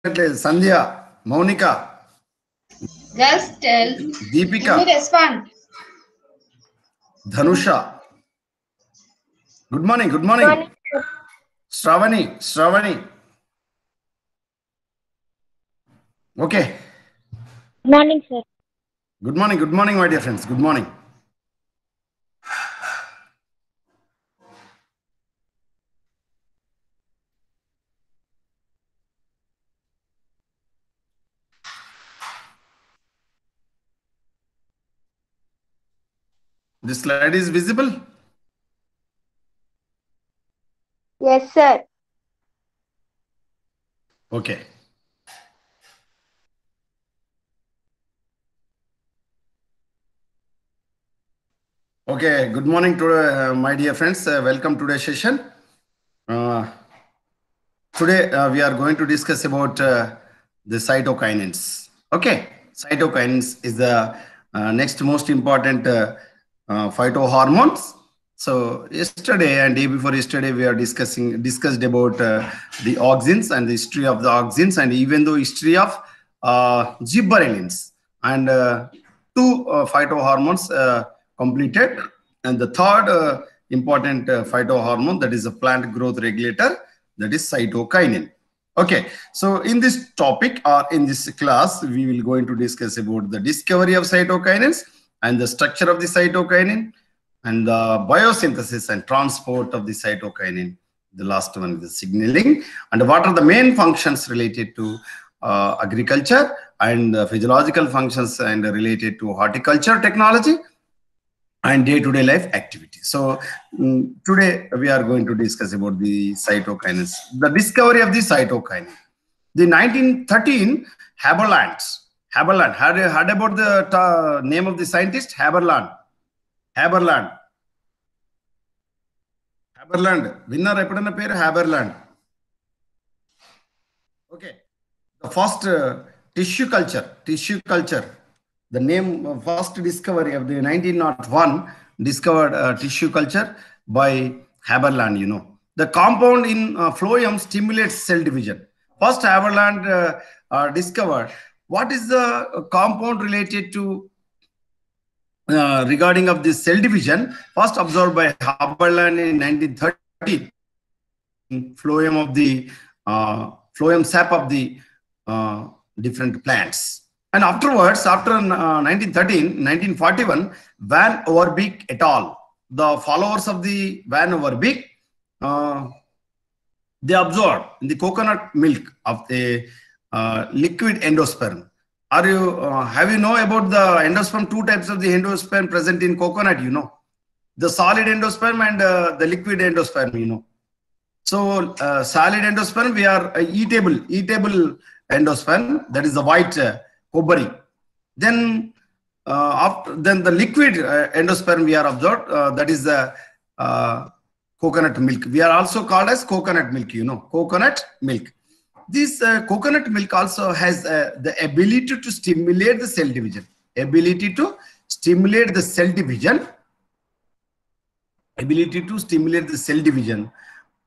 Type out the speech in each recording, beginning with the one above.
Sandhya, Monica, Just tell. Deepika, Let me respond. Dhanusha. Good morning, good morning. Morning, sir. Shravani. Okay. Morning, sir. Good morning, my dear friends. Good morning. This slide is visible. Yes, sir. Okay. Okay. Good morning to my dear friends. Welcome to today's session. Uh, Today we are going to discuss about the cytokinins. Okay, cytokinins is the next most important phytohormones. So yesterday and day before yesterday we are discussed about the auxins and the history of the auxins and even the history of gibberellins and two phytohormones completed, and the third important phytohormone, that is a plant growth regulator, that is cytokinin. Okay, so in this topic or in this class we will going to discuss about the discovery of cytokinins and the structure of the cytokinin and the biosynthesis and transport of the cytokinin. The last one is the signaling, and what are the main functions related to agriculture and physiological functions and related to horticulture technology and day-to-day life activity. So today we are going to discuss about the cytokinins, the discovery of the cytokinin. The 1913 Haberland had you heard about the name of the scientist? Haberland winner epidana pair Haberland. Okay, the first tissue culture. The name of first discovery of the 1901 discovered tissue culture by Haberland. You know, the compound in phloem stimulates cell division. First, Haberland discovered what is the compound related to regarding of this cell division. First observed by Haberland in 1930, phloem of the phloem sap of the different plants. And afterwards, after 1913, 1941, Van Overbeek et al., the followers of the Van Overbeek, they observed in the coconut milk of the liquid endosperm. Have you know about the endosperm? Two types of the endosperm present in coconut, you know. The solid endosperm and the liquid endosperm, you know. So solid endosperm, we are eatable endosperm, that is the white kobari. Then then the liquid endosperm we are observed, that is the coconut milk. We are also called as coconut milk, you know, coconut milk. This coconut milk also has the ability to stimulate the cell division.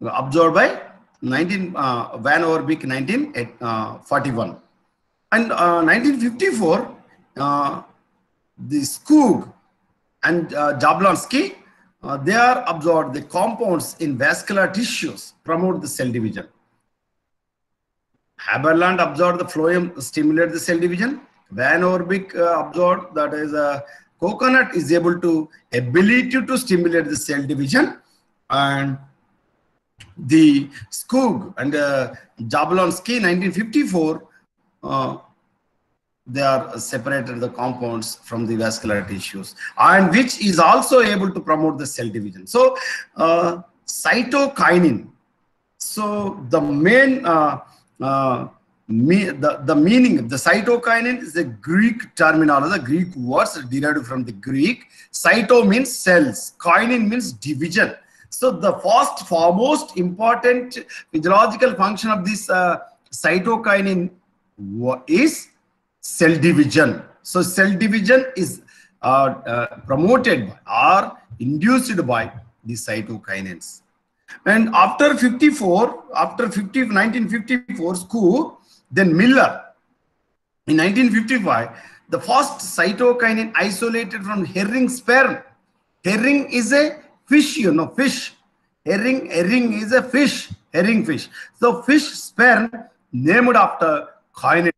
Observed by Van Overbeek 1941. And 1954, the Skoog and Jablonski, they are observed the compounds in vascular tissues promote the cell division. Haberland observed the phloem stimulate the cell division. Van Overbeek observed that is coconut is able to ability to stimulate the cell division, and the Skoog and Jablonski 1954 they are separated the compounds from the vascular tissues, and which is also able to promote the cell division. So cytokinin. So the main the meaning of the cytokinin is a Greek terminology, the Greek words derived from the Greek. Cyto means cells, kinin means division. So the first foremost important physiological function of this cytokinin is cell division. So cell division is promoted by or induced by the cytokinins. And after 1954, Skoog Then Miller, in 1955, the first cytokinin isolated from herring sperm. Herring is a fish, you know, fish. Herring is a fish, herring fish. So fish sperm named after kinetin.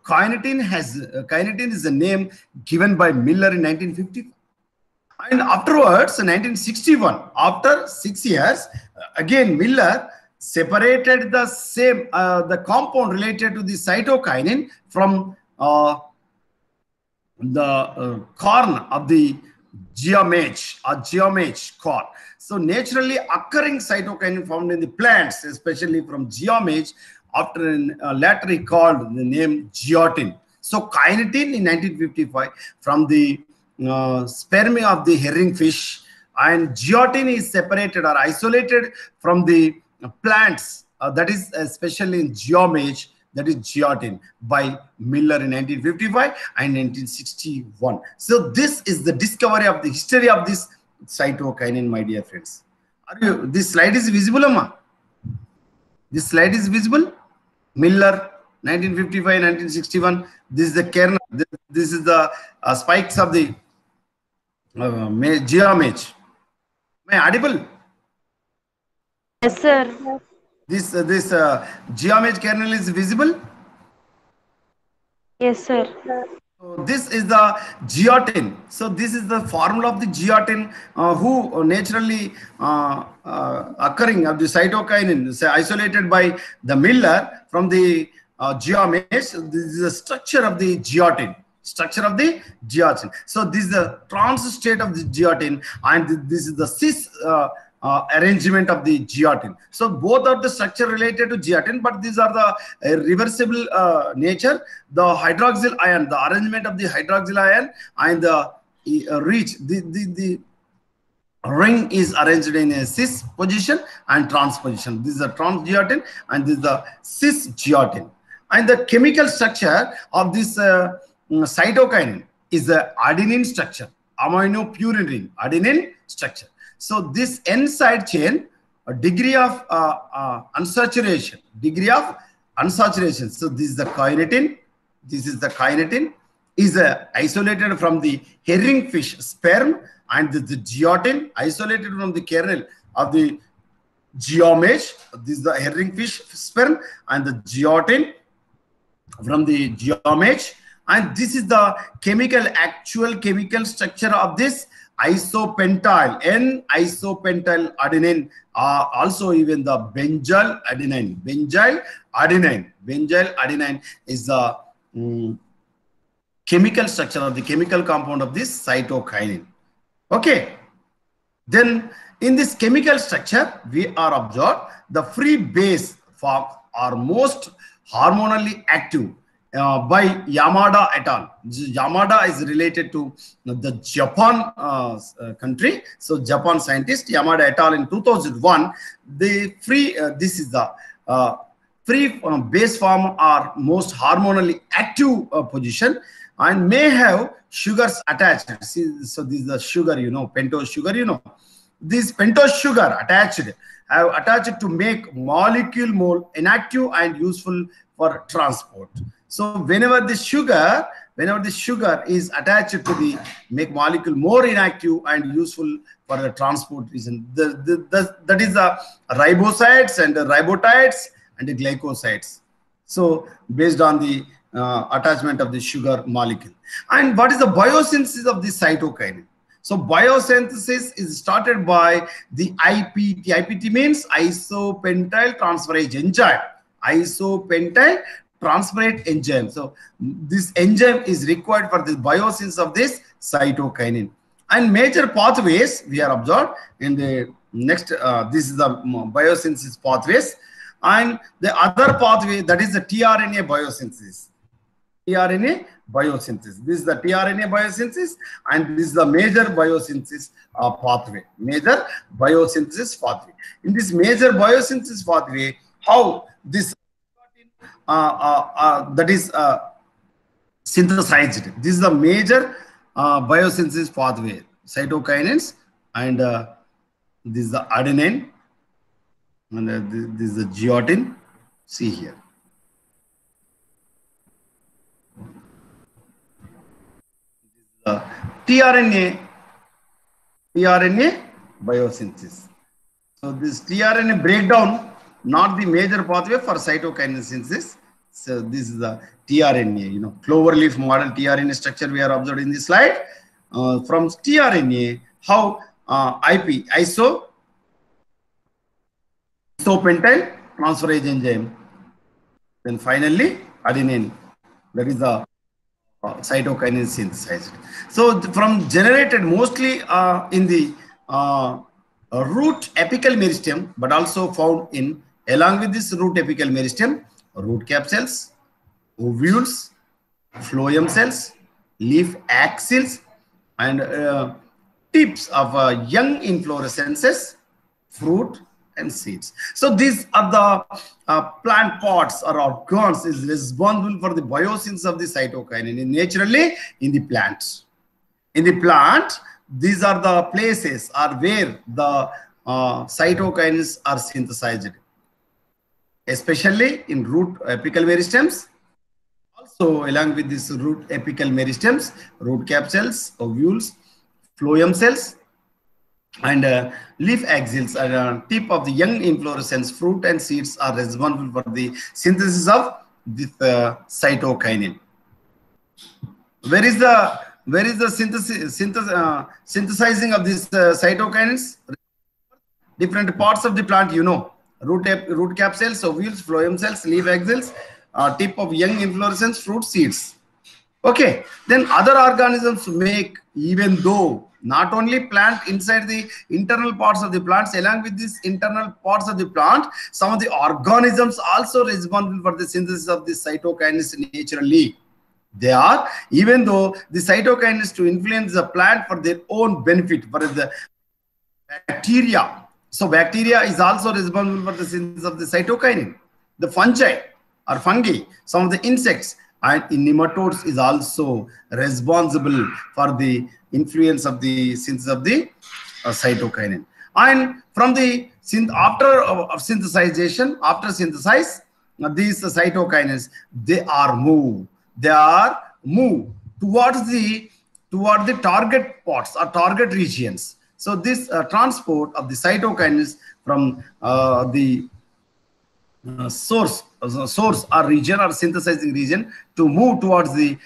Kinetin is a name given by Miller in 1955. And afterwards, in 1961, after 6 years, again Miller separated the same the compound related to the cytokinin from the corn of the geomage or geomage corn. So naturally occurring cytokinin found in the plants, especially from geomage, after later he called the name geotin. So kinetin in 1955 from the sperm of the herring fish, and geotin is separated or isolated from the plants, that is especially in geomage, that is geotin, by Miller in 1955 and 1961. So this is the discovery of the history of this cytokinin, my dear friends. This slide is visible, Amma? This slide is visible? Miller, 1955, 1961. This is the kernel. This is the spikes of the geomage. Am I audible? Yes, sir. This geomage kernel is visible. Yes, sir. So this is the geotin. So this is the formula of the geotin, who naturally occurring of the cytokinin, isolated by the Miller from the geomage. This is the structure of the geotin. Structure of the geotin. So this is the trans state of the geotin, and this is the cis arrangement of the geotin. So both are the structure related to geotin, but these are the reversible nature. The hydroxyl ion, the arrangement of the hydroxyl ion, and the the ring is arranged in a cis position and trans position. This is a trans geotin and this is the cis geotin. And the chemical structure of this cytokinin is the adenine structure, aminopurine ring, adenine structure. So this N side chain, a degree of unsaturation. So this is the kinetin. This is the kinetin is isolated from the herring fish sperm, and the geotin isolated from the kernel of the geomage. This is the herring fish sperm, and the geotin from the geomage. And this is the actual chemical structure of this isopentyl, N-isopentyl adenine, also even the benzyl adenine. Benzyl adenine is the chemical structure of the chemical compound of this cytokinin. Okay. Then in this chemical structure, we are observed the free base form are most hormonally active by Yamada et al. Yamada is related to the Japan country. So Japan scientist Yamada et al. In 2001, the free this is the free base form are most hormonally active position and may have sugars attached. See, so this is the sugar, you know, pentose sugar, you know. This pentose sugar attached to make molecule more inactive and useful for transport. So whenever the sugar is attached to the make molecule more inactive and useful for the transport reason, that is the ribosides and the ribotides and the glycosides. So based on the attachment of the sugar molecule. And what is the biosynthesis of the cytokinin? So biosynthesis is started by the IPT. IPT means isopentyl transferase enzyme. Isopentyl transferase enzyme. So this enzyme is required for the biosynthesis of this cytokinin. And major pathways we are observed in the next. This is the biosynthesis pathways, and the other pathway, that is the tRNA biosynthesis. tRNA biosynthesis. This is the tRNA biosynthesis, and this is the major biosynthesis pathway. Major biosynthesis pathway. In this major biosynthesis pathway, how this that is synthesized. This is the major biosynthesis pathway. Cytokinins, and this is the adenine, and this is the geotin. See here. tRNA biosynthesis. So this tRNA breakdown, not the major pathway for cytokinin synthesis. So this is the tRNA, cloverleaf model tRNA structure we are observed in this slide. From tRNA, how isopentyl transferase enzyme, then finally adenine, that is the cytokinin synthesized. So from generated mostly in the root apical meristem, but also found in along with this root apical meristem, root cap cells, ovules, phloem cells, leaf axils, and tips of young inflorescences, fruit, and seeds. So these are the plant parts or organs is responsible for the biosynthesis of the cytokinin naturally in the plant. In the plant, these are the places are where the cytokines are synthesized, especially in root apical meristems. Also, along with this root apical meristems, root cap cells, ovules, phloem cells, and leaf axils are tip of the young inflorescence, fruit and seeds are responsible for the synthesis of this cytokinin. Where is the synthesizing of these cytokinins? Different parts of the plant, root cap cells, ovules, phloem cells, leaf axils, tip of young inflorescence, fruit, seeds. Okay, then other organisms make, even though not only plant inside the internal parts of the plants, along with these internal parts of the plant, some of the organisms also responsible for the synthesis of the cytokinins naturally. They are, even though the cytokinins to influence the plant for their own benefit, for the bacteria. So bacteria is also responsible for the synthesis of the cytokinin. The fungi or fungi, some of the insects, and in nematodes is also responsible for the influence of the synthesis of the cytokinin. And from the after synthesization, these cytokinins they are moved towards the target parts or target regions. So this transport of the cytokinins from the source or region or synthesizing region to move towards the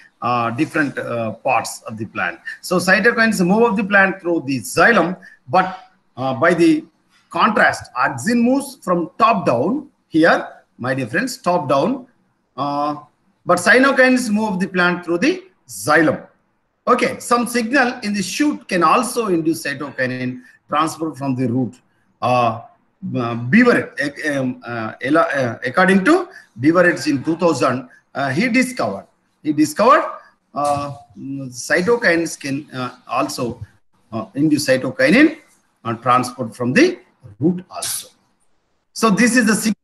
different parts of the plant. So cytokines move of the plant through the xylem, but by the contrast, auxin moves from top down here, my dear friends, top down, but cytokines move the plant through the xylem. Okay, some signal in the shoot can also induce cytokinin transfer from the root. Beveridge, according to Beveridge in 2000, he discovered cytokines can also induce cytokinin transport from the root also. So this is the signal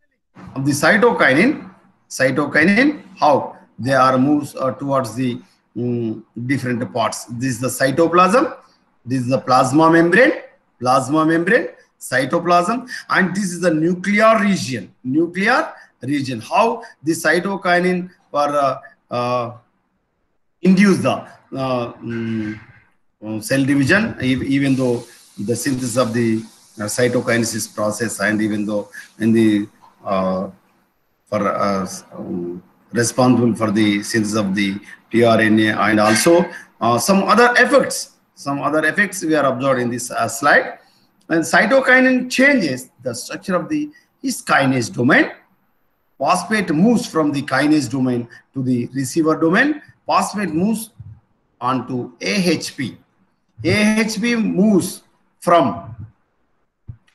of the cytokinin, how they are moved towards the different parts. This is the cytoplasm, this is the plasma membrane, cytoplasm, and this is the nuclear region, how the cytokinin for induce the cell division, even though the synthesis of the cytokines is process, and even though in the responsible for the synthesis of the tRNA, and also some other effects we are observed in this slide. And cytokinin changes the structure of the kinase domain. Phosphate moves from the kinase domain to the receiver domain. Phosphate moves on to AHP. AHP moves from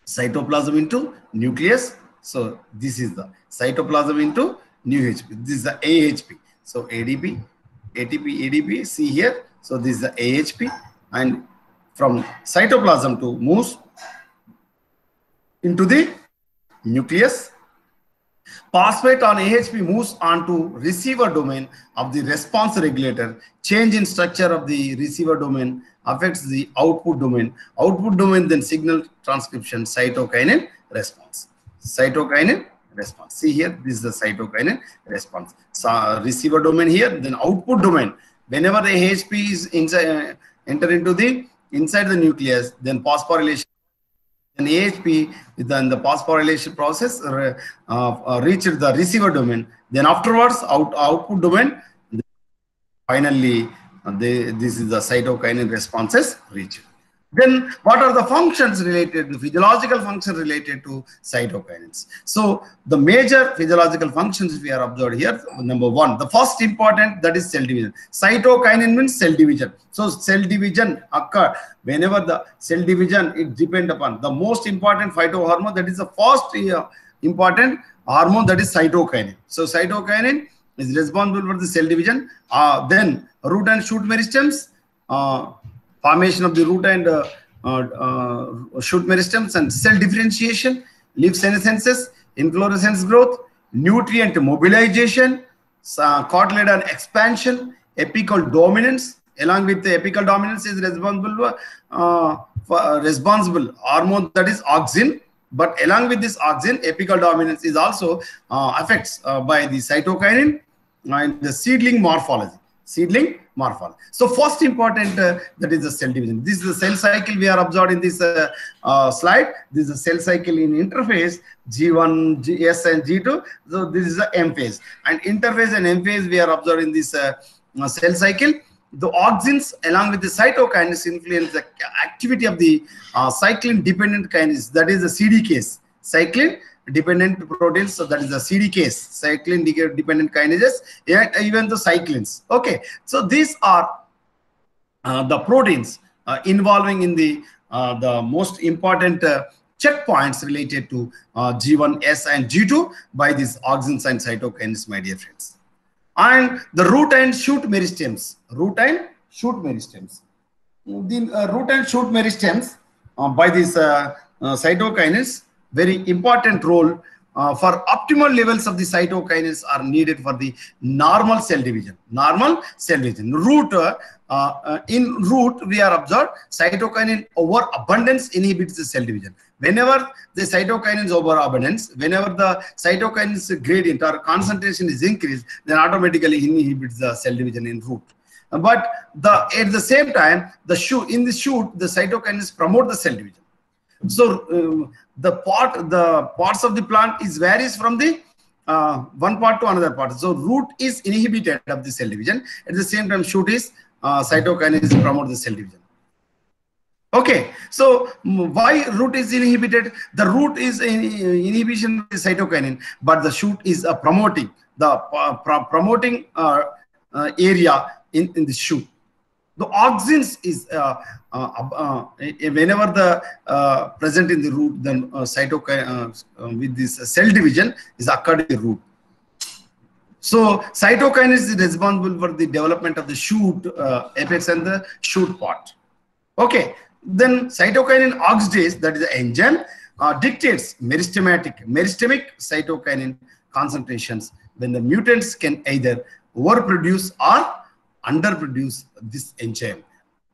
cytoplasm into nucleus. So this is the cytoplasm into NuHP. This is the AHP. So ADP, ATP, ADP, see here. So this is the AHP, and from cytoplasm to moves into the nucleus. Phosphate on AHP moves on to receiver domain of the response regulator. Change in structure of the receiver domain affects the output domain. Output domain then signal transcription, cytokinin response. See here, this is the cytokinin response. So receiver domain here, then output domain. Whenever the AHP is inside enter into the inside the nucleus, then phosphorylation, then AHP, then the phosphorylation process reached the receiver domain, then afterwards output domain. Finally, this is the cytokinin responses reached. Then what are the functions related, the physiological functions related to cytokinins? So the major physiological functions we are observed here. Number one, the first important, that is cell division. Cytokinin means cell division. So cell division occur whenever the cell division, it depends upon the most important phytohormone, that is the first important hormone, that is cytokinin. So cytokinin is responsible for the cell division. Then root and shoot meristems, formation of the root and shoot meristems, and cell differentiation, leaf senescences, inflorescence growth, nutrient mobilization, cotyledon expansion, apical dominance. Along with the apical dominance is responsible hormone, that is auxin. But along with this auxin, apical dominance is also affects by the cytokinin and the seedling morphology. So first important, that is the cell division. This is the cell cycle we are observed in this slide. This is the cell cycle in interphase G1, Gs and G2. So this is the M phase, and interphase and M phase we are observed in this cell cycle. The auxins along with the cytokines influence the activity of the cyclin dependent kinase, that is the CDKs, cyclin dependent proteins. So that is the CDKs, cyclin dependent kinases, and even the cyclins. Okay, so these are the proteins involving in the most important checkpoints related to G1, S and G2 by these auxins and cytokines, my dear friends. And the root and shoot meristems, The root and shoot meristems by these cytokines, very important role for optimal levels of the cytokines are needed for the normal cell division. Root, in root we are observed cytokinin overabundance inhibits the cell division. Whenever the cytokinins overabundance, whenever the cytokinins gradient or concentration is increased, then automatically inhibits the cell division in root. But at the same time, in the shoot, the cytokinins promote the cell division. So the parts of the plant is varies from the one part to another part. So root is inhibited of the cell division. At the same time, shoot is cytokinins promote the cell division. Okay, so why root is inhibited? The root is inhibition of the cytokinin, but the shoot is promoting the promoting area in the shoot. The auxins is whenever the present in the root, then cytokine with this cell division is occurred in the root. So cytokine is responsible for the development of the shoot apex and the shoot part. Okay, then cytokinin oxidase, that is the enzyme, dictates meristemic cytokinin concentrations when the mutants can either overproduce or underproduce this enzyme.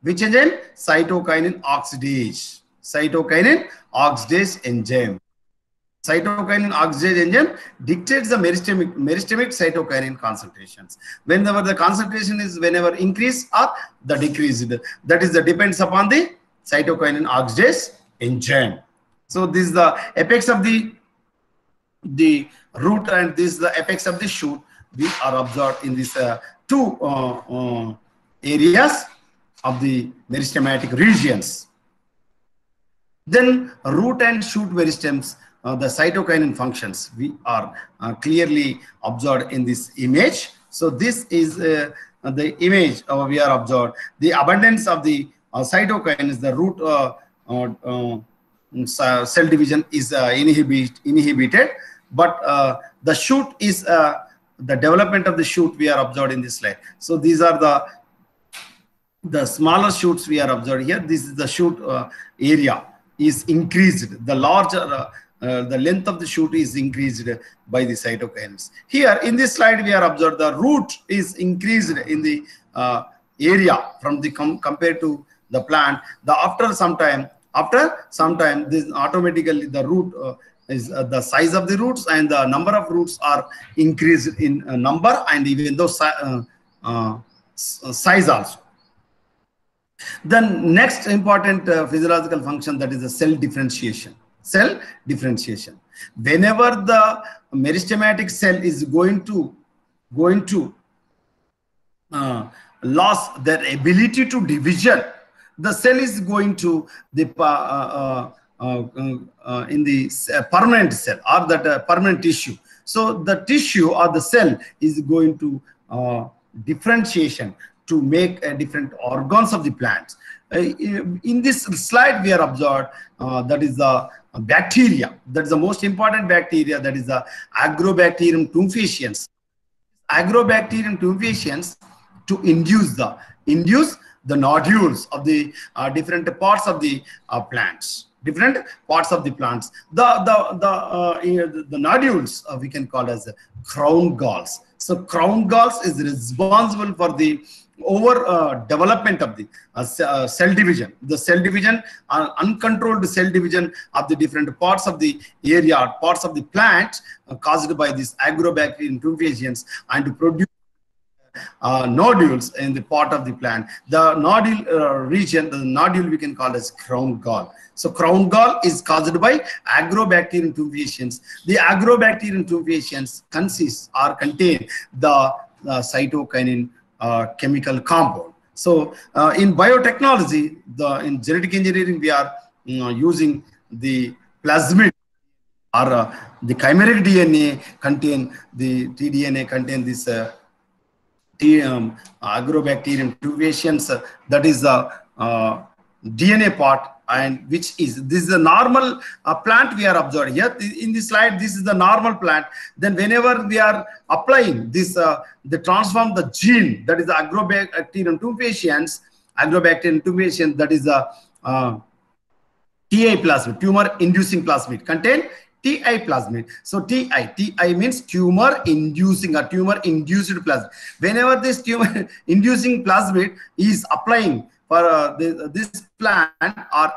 Which enzyme? Cytokinin oxidase. Cytokinin oxidase enzyme. Cytokinin oxidase enzyme dictates the meristemic cytokinin concentrations. Whenever the concentration is increased or the decreased, that is the depends upon the cytokinin oxidase enzyme. So this is the apex of the root and this is the apex of the shoot. We are observed in these two areas of the meristematic regions. Then root and shoot meristems, the cytokinin functions we are clearly observed in this image. So this is the image we are observed. The abundance of the cytokines, the root cell division is inhibited, but the shoot is the development of the shoot we are observed in this slide. So these are the smaller shoots we are observed here. This is the shoot area is increased. The larger the length of the shoot is increased by the cytokines. Here in this slide we are observed the root is increased in the area from the compared to the plant. After some time this automatically the root is the size of the roots and the number of roots are increased in number and even though size also. The next important physiological function, that is the cell differentiation. Cell differentiation. Whenever the meristematic cell is going to lost their ability to division, the cell is going to the in the permanent cell or that permanent tissue. So the tissue or the cell is going to differentiation to make different organs of the plants. In this slide we are observed that is the bacteria, that is the most important bacteria, that is the Agrobacterium tumefaciens. Agrobacterium tumefaciens to induce the nodules of the different parts of the plants. Different parts of the plants. The nodules we can call as crown galls. So crown galls is responsible for the over development of the cell division. The cell division, uncontrolled cell division of the different parts of the area, parts of the plant caused by this Agrobacterium tumefaciens, and to produce nodules in the part of the plant. The nodule region, the nodule we can call as crown gall. So crown gall is caused by Agrobacterium tumefaciens. The Agrobacterium tumefaciens consists or contain the cytokinin chemical compound. So in biotechnology, in genetic engineering, we are using the plasmid or the chimeric DNA contain the tDNA contain this Agrobacterium tumefaciens, that is the DNA part, and this is the normal plant we are observing here. In this slide, this is the normal plant. Then whenever we are applying this, they transform the gene, that is the Agrobacterium tumefaciens, that is the TI plasmid, tumor inducing plasmid, contain TI plasmid. So TI means tumor inducing or tumor induced plasmid. Whenever this tumor inducing plasmid is applying for this plant or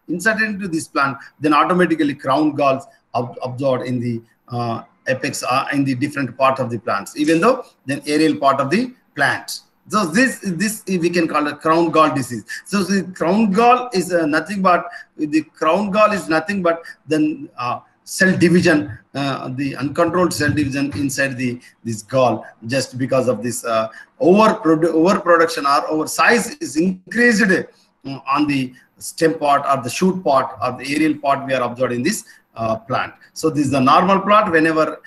inserted into this plant, then automatically crown galls absorbed in the apex in the different part of the plants, even though then aerial part of the plant. So this we can call a crown gall disease. So the crown gall is nothing but then cell division, the uncontrolled cell division inside this gall, just because of this overproduction or oversize is increased on the stem part or the shoot part or the aerial part we are observing this plant. So this is the normal plot. Whenever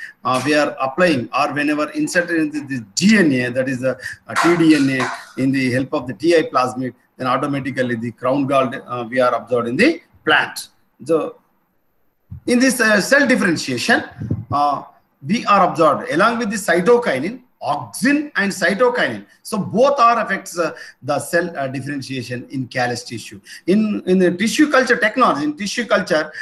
we are applying or whenever inserted into the DNA, that is the tDNA, in the help of the TI plasmid, then automatically the crown gall we are observed in the plant. So in this cell differentiation, we are observed along with the cytokinin, auxin and cytokinin. So both are affects the cell differentiation in callus tissue. In the tissue culture technology, in tissue culture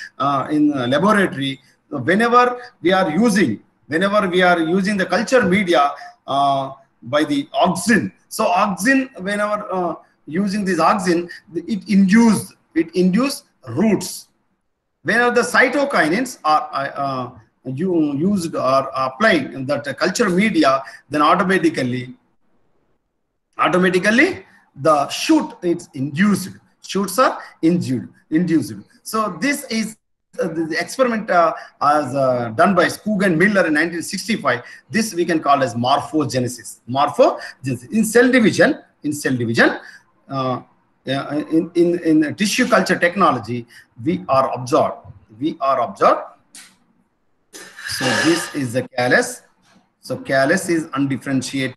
in laboratory, whenever we are using the culture media by the auxin. So auxin, whenever using this auxin, it induce roots. Whenever the cytokinins are used or applied in that culture media, then automatically the shoot is induced. Shoots are induced. So this is the experiment as done by Skoog and Miller in 1965. This we can call as morphogenesis. In cell division, in tissue culture technology, we are observed. So this is the callus. So callus is undifferentiated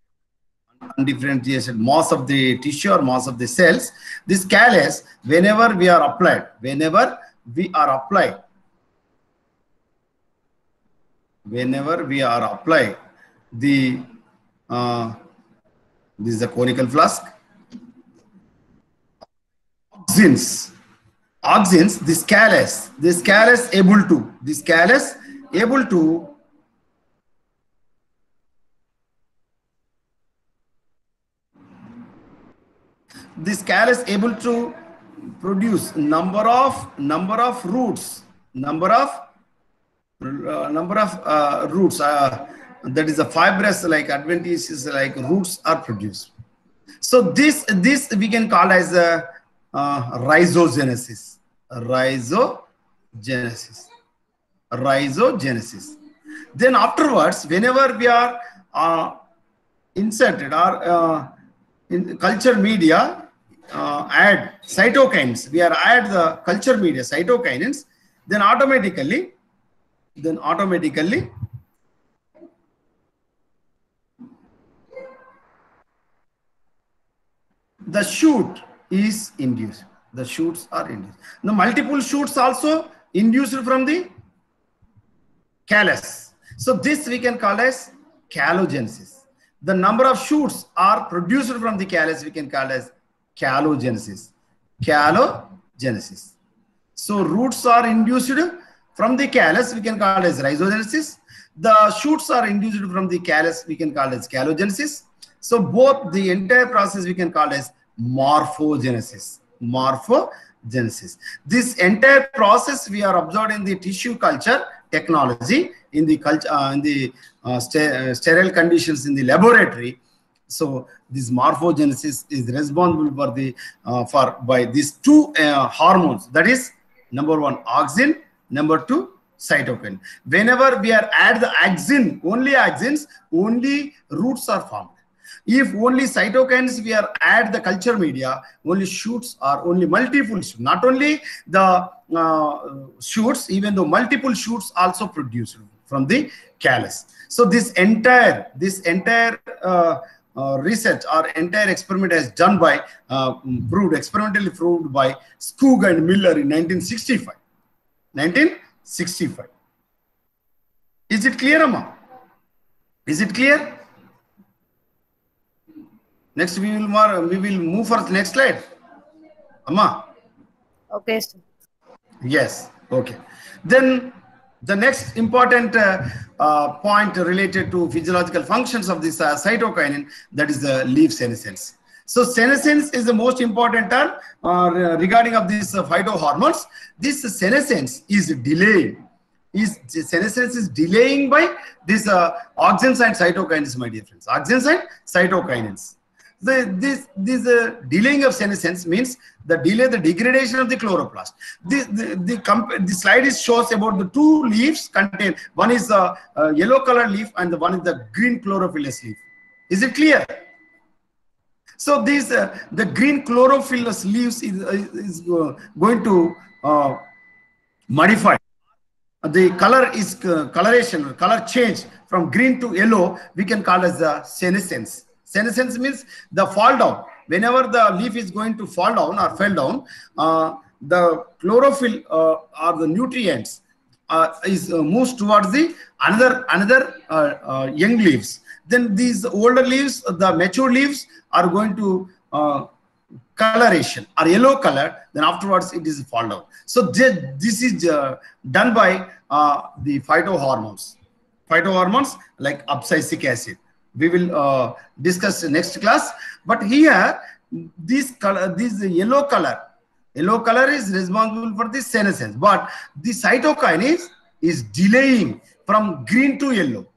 mass of the tissue or mass of the cells. This callus, whenever we are applied, the this is the conical flask. Auxins, this callus able to produce number of roots, that is a fibrous like adventitious like roots are produced. So this we can call as a rhizogenesis. Rhizogenesis. Rhizogenesis. Then afterwards, whenever we are inserted or in culture media, add cytokines, we are add the culture media cytokinins, then automatically the shoot is induced. The shoots are induced. The multiple shoots also induced from the callus. So this we can call as callogenesis. The number of shoots are produced from the callus we can call as callogenesis. Callogenesis. So roots are induced from the callus we can call as rhizogenesis. The shoots are induced from the callus we can call as callogenesis. So both the entire process we can call as morphogenesis. Morphogenesis. This entire process we are observed in the tissue culture technology in the sterile conditions in the laboratory. So this morphogenesis is responsible for the by these two hormones. That is number one auxin, number two cytokine. Whenever we are add the auxin, only auxins, only roots are formed. If only cytokines we are add the culture media, only shoots are only multiple shoots, not only the shoots, even though multiple shoots also produced from the callus. So this entire research or entire experiment has done by experimentally proved by Skoog and Miller in 1965. 1965. Is it clear, Amma? Is it clear? Next, we will move for the next slide. Amma. Okay, sir. Yes. Okay. Then the next important point related to physiological functions of this cytokinin, that is the leaf senescence. So senescence is the most important term regarding of these phytohormones. This senescence is delaying. Senescence is delaying by this auxins and cytokinins, my dear friends. Auxins and cytokinins. This delaying of senescence means the degradation of the chloroplast. The slide shows about the two leaves contain. One is the yellow colored leaf and the one is the green chlorophyllous leaf. Is it clear? So the green chlorophyllous leaves is going to modify. The color is coloration, color change from green to yellow. We can call as the senescence. Senescence means the fall down. Whenever the leaf is going to fall down or fell down, the chlorophyll or the nutrients moves towards the another young leaves. Then these older leaves, the mature leaves, are going to coloration or yellow color. Then afterwards it is fall down. So this is done by the phytohormones. Phytohormones like abscisic acid. We will discuss next class. But here, this yellow color is responsible for the senescence. But the cytokine is delaying from green to yellow.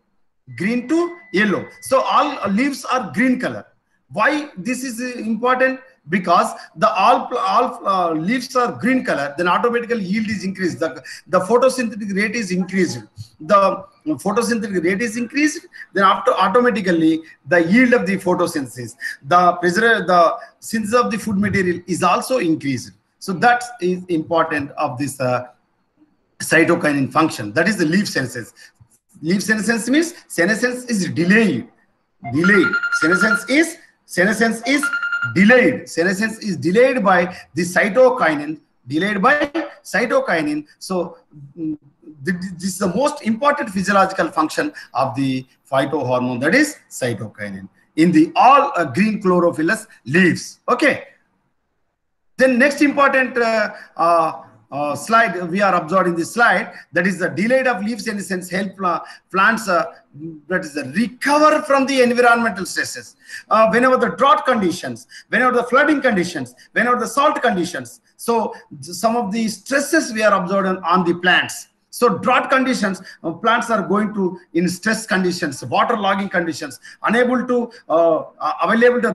Green to yellow. So all leaves are green color. Why this is important? Because the all leaves are green color, then automatically yield is increased. The photosynthetic rate is increased. The photosynthetic rate is increased, then automatically the yield of the photosynthesis, the synthesis of the food material is also increased. So that is important of this cytokinin function. That is the leaf senescence. Leaf senescence means senescence is delayed. Senescence is delayed. Senescence is delayed by the cytokinin. So this is the most important physiological function of the phytohormone, that is cytokinin, in the all green chlorophyllous leaves. Okay. Then next important slide we are observing this slide, that is the delayed of leaf senescence help plants that is recover from the environmental stresses. Whenever the drought conditions, whenever the flooding conditions, whenever the salt conditions. So some of the stresses we are observing on the plants. So drought conditions, plants are going to in stress conditions, water logging conditions, unable to available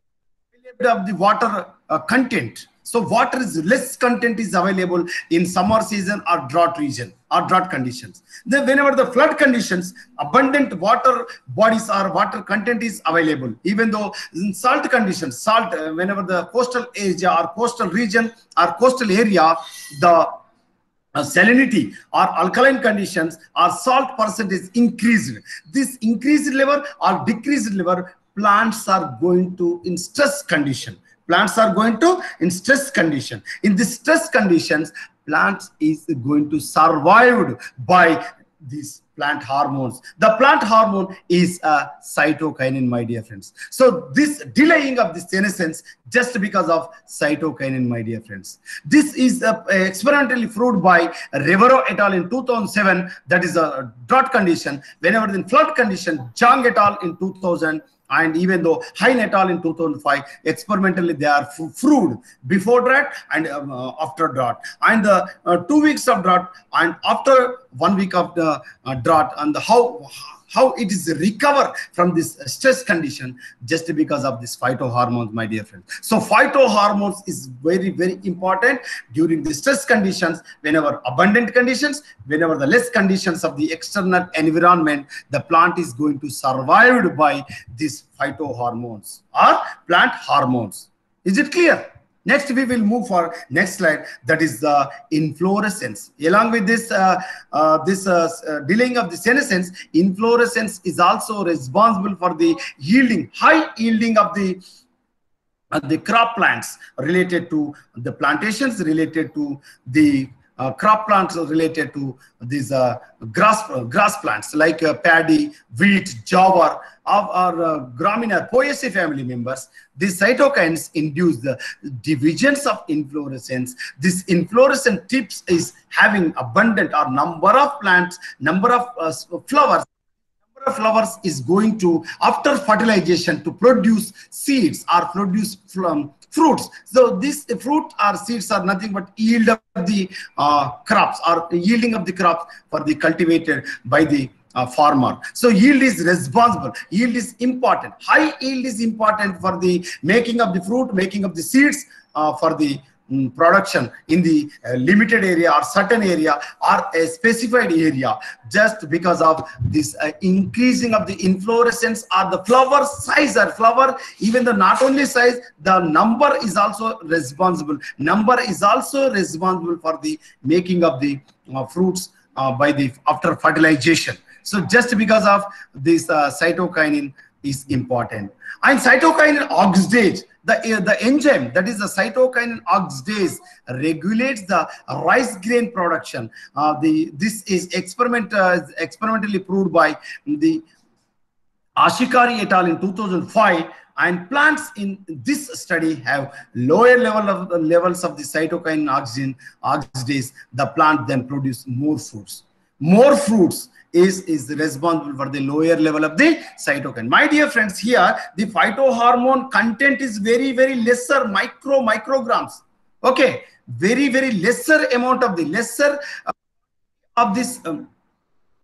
of the water content. So water is less content is available in summer season or drought region or drought conditions. Then whenever the flood conditions, abundant water bodies or water content is available. Even though in salt conditions, salt, whenever the coastal area or coastal region or coastal area, the salinity or alkaline conditions or salt percentage increased. This increased level or decreased level, plants are going to in stress condition. Plants are going to in stress condition. In this stress conditions, plants is going to survive by these plant hormones. The plant hormone is a cytokinin, my dear friends. So this delaying of the senescence just because of cytokinin, my dear friends. This is experimentally proved by Rivero et al. In 2007. That is a drought condition. Whenever in flood condition, Zhang et al. In 2000. And even though Hein et al. In 2005, experimentally they are proved before drought and after drought, and 2 weeks of drought and after 1 week of the drought, and how it is recover from this stress condition just because of this phytohormones, my dear friends. So phytohormones is very, very important during the stress conditions. Whenever abundant conditions, whenever the less conditions of the external environment, the plant is going to survive by these phytohormones or plant hormones. Is it clear? Next, we will move for next slide. That is the inflorescence. Along with this, delaying of the senescence, inflorescence is also responsible for the yielding, high yielding of the crop plants related to the plantations, related to the crop plants related to these grass plants like paddy, wheat, jowar, or gramineae, Poaceae family members. These cytokines induce the divisions of inflorescence. This inflorescence tips is having abundant or number of plants, number of flowers. Number of flowers is going to, after fertilization, to produce seeds or produce fruits. So this fruit or seeds are nothing but yield of the crops or yielding of the crops for the cultivated by the farmer. So yield is responsible. Yield is important. High yield is important for the making of the fruit, making of the seeds, for the production in the limited area or certain area or a specified area, just because of this increasing of the inflorescence or the flower size or flower, even the not only size, the number is also responsible. Number is also responsible for the making of the fruits by the after fertilization. So just because of this cytokinin is important. And cytokinin oxidase, the enzyme that is the cytokinin oxidase regulates the rice grain production. This is experimentally proved by the Ashikari et al. In 2005. And plants in this study have lower levels of the cytokinin oxidase. The plant then produce more fruits. More fruits is responsible for the lower level of the cytokine. My dear friends, here the phytohormone content is very, very lesser, micrograms. Okay, very, very lesser amount of the lesser of this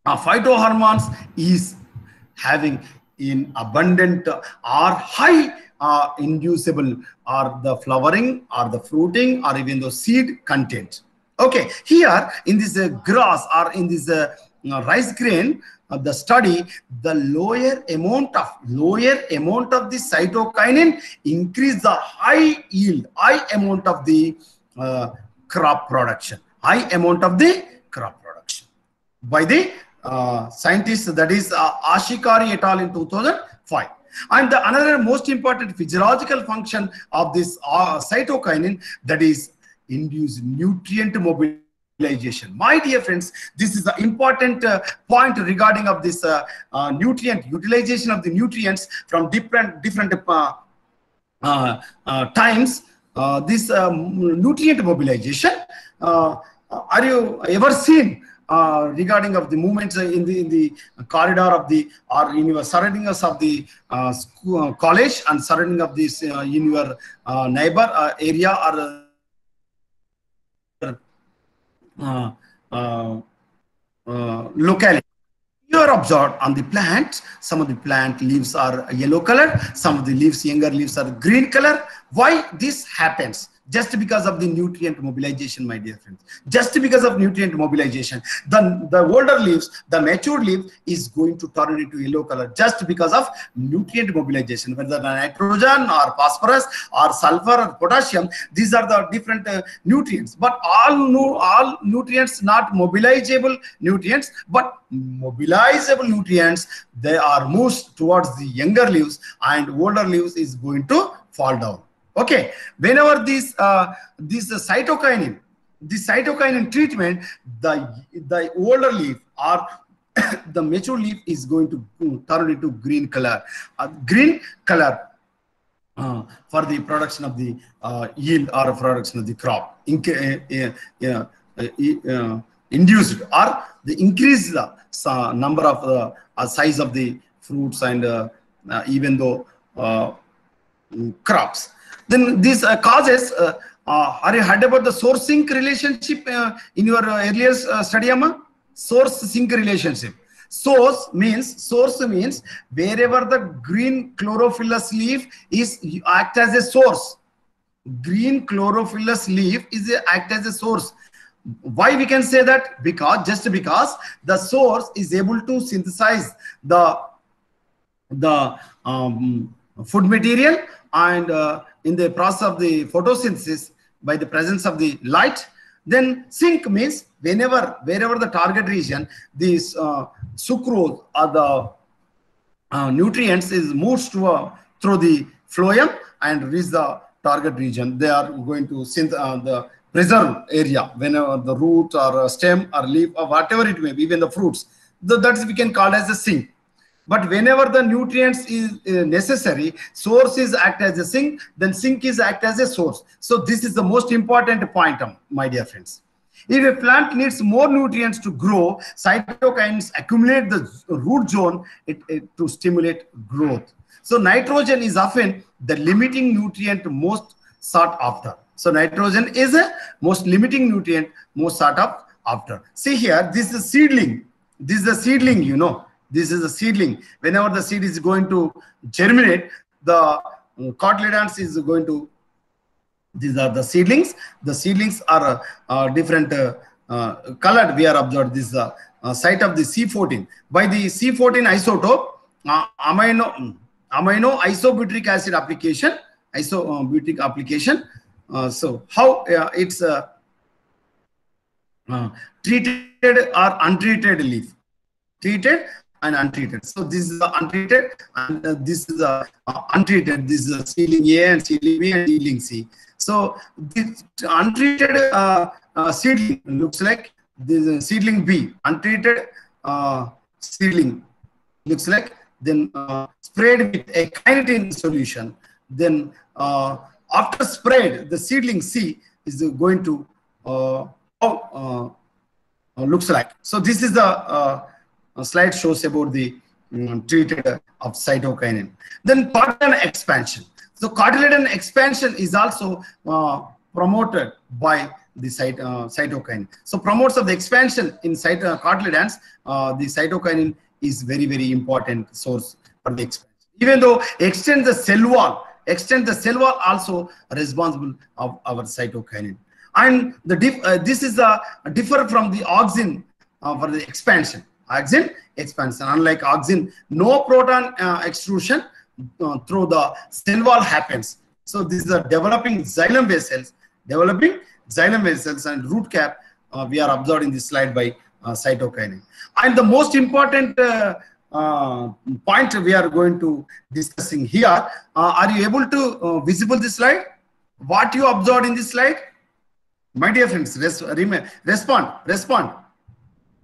phytohormones is having in abundant or high inducible or the flowering or the fruiting or even the seed content. Okay, here in this grass or in this rice grain, the study, the lower amount of the cytokinin increase the high yield, high amount of the crop production, high amount of the crop production by the scientists, that is Ashikari et al. In 2005. And the another most important physiological function of this cytokinin, that is induce nutrient mobilization. My dear friends, this is the important point regarding of this nutrient utilization of the nutrients from different times. This nutrient mobilization, are you ever seen regarding of the movements in the corridor of the or in your surroundings of the school, college and surrounding of this in your neighbor area or locality? are observed on the plant, some of the plant leaves are yellow color, some of the leaves, younger leaves are green color. Why this happens? Just because of the nutrient mobilization, my dear friends. Just because of nutrient mobilization, the older leaves, the mature leaf is going to turn into yellow color just because of nutrient mobilization, whether nitrogen or phosphorus or sulfur or potassium. These are the different nutrients, but all nutrients not mobilizable nutrients, but mobilizable nutrients. They are moved towards the younger leaves, and older leaves is going to fall down. Okay, whenever this cytokinin treatment, the older leaf or the mature leaf is going to turn into green color. For the production of the yield or production of the crop, induced or the increase the number of size of the fruits and even though crops. Then these causes, are you heard about the source-sink relationship in your earlier study, Amma? Source-sink relationship. Source means wherever the green chlorophyllous leaf is act as a source. Green chlorophyllous leaf is act as a source. Why we can say that? Just because the source is able to synthesize the food material, and in the process of the photosynthesis by the presence of the light. Then sink means wherever the target region, this sucrose or the nutrients is moved through the phloem and reach the target region. They are going to the preserve area, whenever the root or stem or leaf or whatever it may be, even the fruits. That's we can call as a sink. But whenever the nutrients is necessary, source is act as a sink, then sink is act as a source. So this is the most important point, my dear friends. If a plant needs more nutrients to grow, cytokines accumulate the root zone to stimulate growth. So nitrogen is often the limiting nutrient most sought after. So nitrogen is a most limiting nutrient most sought after. See here, this is seedling. This is a seedling, you know. This is a seedling. Whenever the seed is going to germinate, the cotyledons is going to, these are the seedlings. The seedlings are different colored. We are observed this site of the C14. By the C14 isotope, amino isobutyric acid application, isobutyric application. So how it's treated or untreated leaf. Treated and untreated. So this is the untreated, and this is the untreated. This is the seedling A and seedling B and seedling C. So this untreated seedling looks like this is seedling B. Untreated seedling looks like, then sprayed with a kinetin solution. Then after sprayed, the seedling C is going to looks like. So this is the slide shows about the treated of cytokinin. Then cotyledon expansion. So cotyledon expansion is also promoted by the cytokinin. So promotes of the expansion in cotyledons, the cytokinin is very, very important source for the expansion. Even though extend the cell wall also responsible of our cytokinin. And this is differ from the auxin for the expansion. Auxin expansion, unlike auxin, no proton extrusion through the cell wall happens. So this is a developing xylem vessels and root cap we are observed in this slide by cytokinin. And the most important point we are going to discussing here, are you able to visible this slide? What you observed in this slide? My dear friends, respond.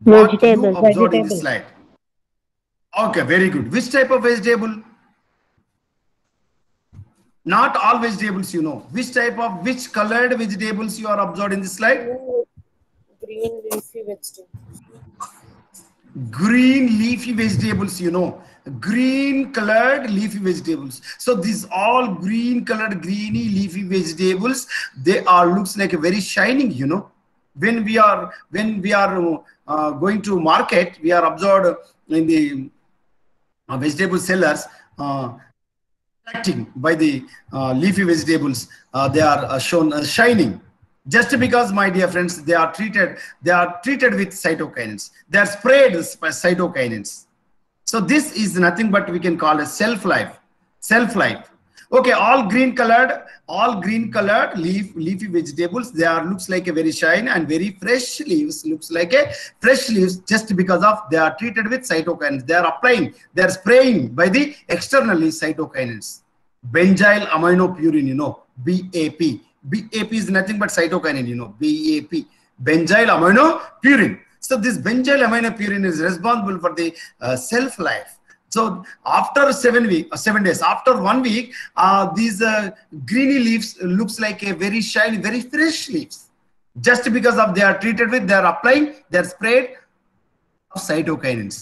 What you observed in this slide? Okay, very good. Which type of vegetable? Not all vegetables, you know. Which colored vegetables you are observed in this slide? Green leafy vegetables. Green leafy vegetables, you know. Green colored leafy vegetables. So these all green colored greeny leafy vegetables, they are looks like a very shining, you know. When we are going to market, we are observed in the vegetable sellers, attracting by the leafy vegetables, they are shown shining. Just because, my dear friends, they are treated with cytokinins. They are sprayed by cytokinins. So this is nothing but we can call a self-life. Okay, all green colored leafy vegetables, they are looks like a very shine and very fresh leaves, just because of they are treated with cytokinins. They are spraying by the externally cytokinins. Benzyl aminopurine, BAP. BAP is nothing but cytokinin, BAP, benzyl aminopurine. So this benzyl aminopurine is responsible for the self-life. So after 7 days, after 1 week, these greeny leaves looks like a very shiny, very fresh leaves. Just because of they are treated with, they are sprayed of cytokinins.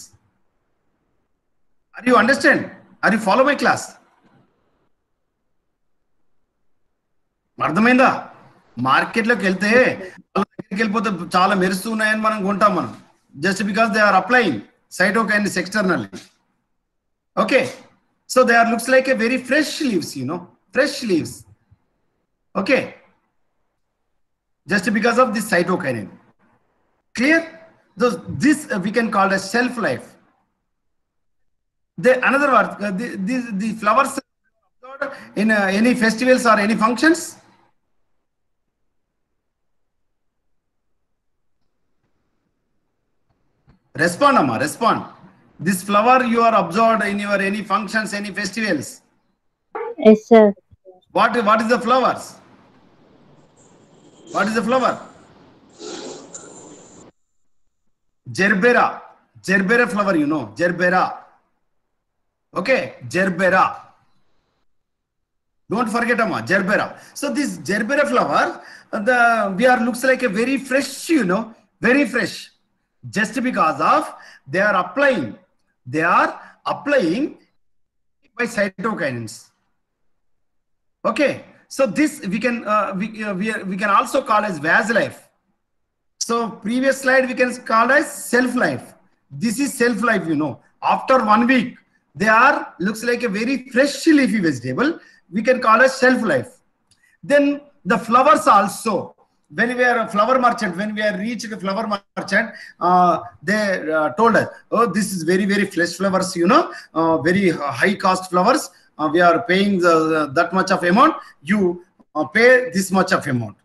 Are you understand? Are you follow my class? అర్థమైందా? మార్కెట్లోకి వెళ్తే వెళ్ళిపోతే చాలా మెరుస్తున్నాయని మనం కొంటాం మనం, just because they are applying cytokinins externally. Okay, so they are looks like a very fresh leaves, fresh leaves. Okay, just because of this cytokinin. Clear? This we can call as self-life. Another word, the flowers in any festivals or any functions. Respond, Amma, respond. This flower you are observed in your any functions, any festivals? Yes, sir. What is the flowers? What is the flower? Gerbera flower, Gerbera. Okay, Gerbera. Don't forget, Amma, Gerbera. So this Gerbera flower, looks like a very fresh, very fresh. Just because of they are applying by cytokinins. Okay, so this we can also call as vase life. So previous slide we can call as self life. This is self life. After 1 week, they are looks like a very fresh leafy vegetable. We can call as self life. Then the flowers also. When we are a flower merchant, when we are reached a flower merchant, they told us, oh, this is very, very fresh flowers, very high cost flowers. We are paying that much of amount. You pay this much of amount.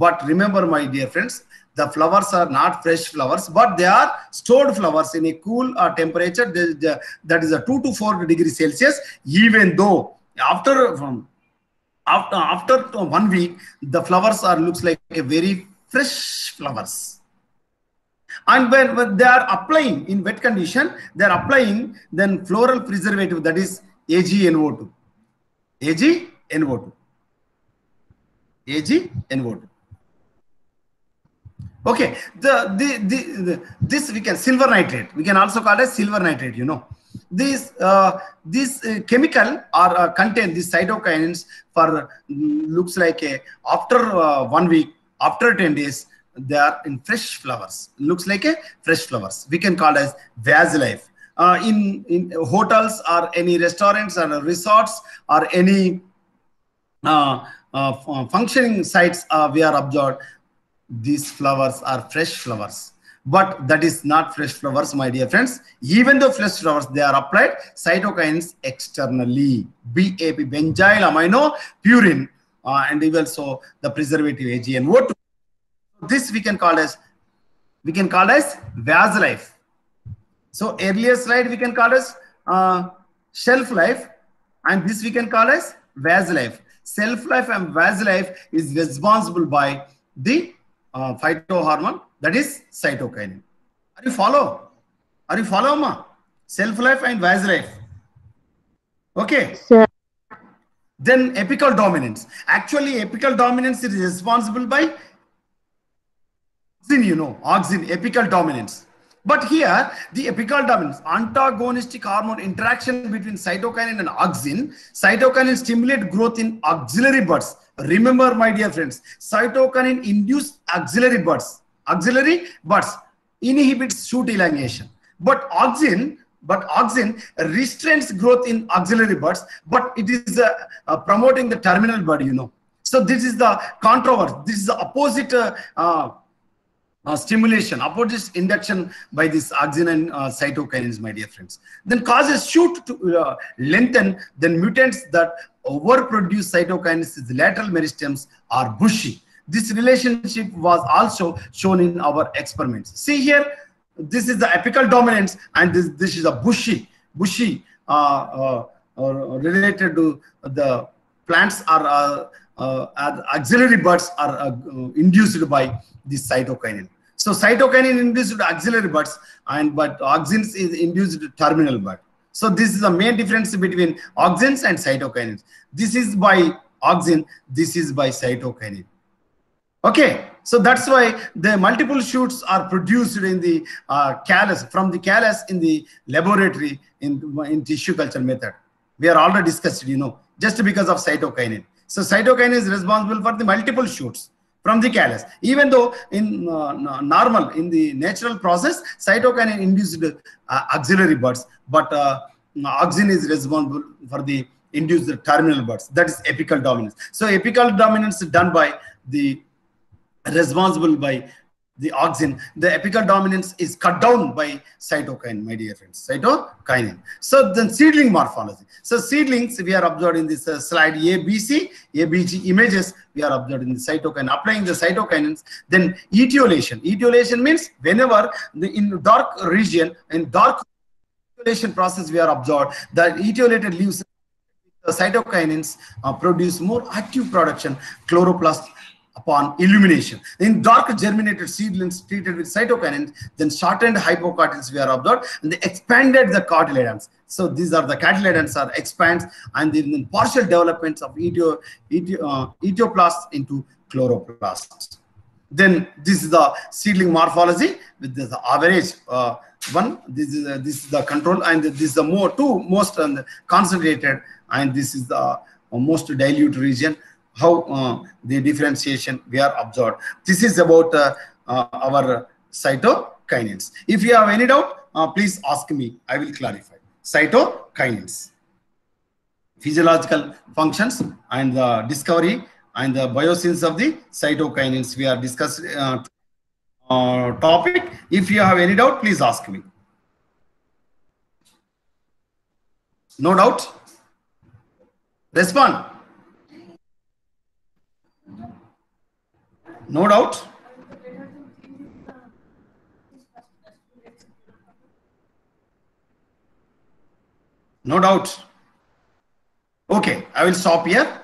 But remember, my dear friends, the flowers are not fresh flowers, but they are stored flowers in a cool temperature. That is a 2 to 4 degrees Celsius. Even though after 1 week, the flowers looks like a very fresh flowers. And when they are applying in wet condition, they are applying then floral preservative, that is AgNO2. AgNO2. Okay, this we can silver nitrate. We can also call it silver nitrate. This chemical are contain these cytokinins for looks like after 1 week, after 10 days, they are in fresh flowers. Looks like a fresh flowers. We can call as vase life. In hotels or any restaurants or resorts or any functioning sites, we are observed these flowers are fresh flowers. But that is not fresh flowers, my dear friends. Even though fresh flowers, they are applied cytokinins externally. BAP, benzyl aminopurine, and even so the preservative AgNO2. This we can call as vase life. So earlier slide we can call as shelf life, and this we can call as vase life. Self life and vase life is responsible by the phytohormone, that is cytokinin. Are you follow, ma? Self life and vase life. Okay, Sir. Then apical dominance. Actually, apical dominance is responsible by auxin, apical dominance. But here, the apical dominance, antagonistic hormone interaction between cytokinin and auxin. Cytokinin stimulate growth in auxiliary buds. Remember, my dear friends, cytokinin induce auxiliary buds. Auxiliary buds inhibits shoot elongation. But auxin restrains growth in auxiliary buds, but it is promoting the terminal bud, you know. So this is the controversy. This is the opposite stimulation, opposite induction by this auxin and cytokinins, my dear friends. Then causes shoot to lengthen, then mutants that overproduce cytokinins, the lateral meristems are bushy. This relationship was also shown in our experiments. See here, this is the apical dominance, and this is a bushy related to the plants are auxiliary buds are induced by this cytokinin. So cytokinin induced auxiliary buds, but auxins is induced terminal bud. So this is the main difference between auxins and cytokinins. This is by auxin, this is by cytokinin. Okay, so that's why the multiple shoots are produced in the callus, from the callus in the laboratory in tissue culture method. We are already discussed, you know, just because of cytokinin. So cytokinin is responsible for the multiple shoots from the callus. Even though in normal, in the natural process, cytokinin induced auxiliary buds, but auxin is responsible for the induced terminal buds. That is apical dominance. So apical dominance is done by the responsible by the auxin. The apical dominance is cut down by cytokinin, my dear friends, cytokinin. So then seedling morphology. So seedlings we are observed in this slide ABC, ABG images we are observed in the cytokinin, applying the cytokinins. Then etiolation. Etiolation means whenever in dark region, in dark etiolation process we are observed, the etiolated leaves, the cytokinins produce more active production, chloroplast upon illumination. In dark germinated seedlings treated with cytokinins, then shortened hypocotyls we are observed, and they expanded the cotyledons. So these are the cotyledons are expands, and then partial developments of etioplasts into chloroplasts. Then this is the seedling morphology with the average one. This is the control, and this is the most concentrated, and this is the most dilute region. How the differentiation we are observed. This is about our cytokinins. If you have any doubt, please ask me. I will clarify. Cytokinins, physiological functions and the discovery and the biosynthesis of the cytokinins. We are discussing topic. If you have any doubt, please ask me. No doubt? Respond. No doubt? No doubt. Okay, I will stop here.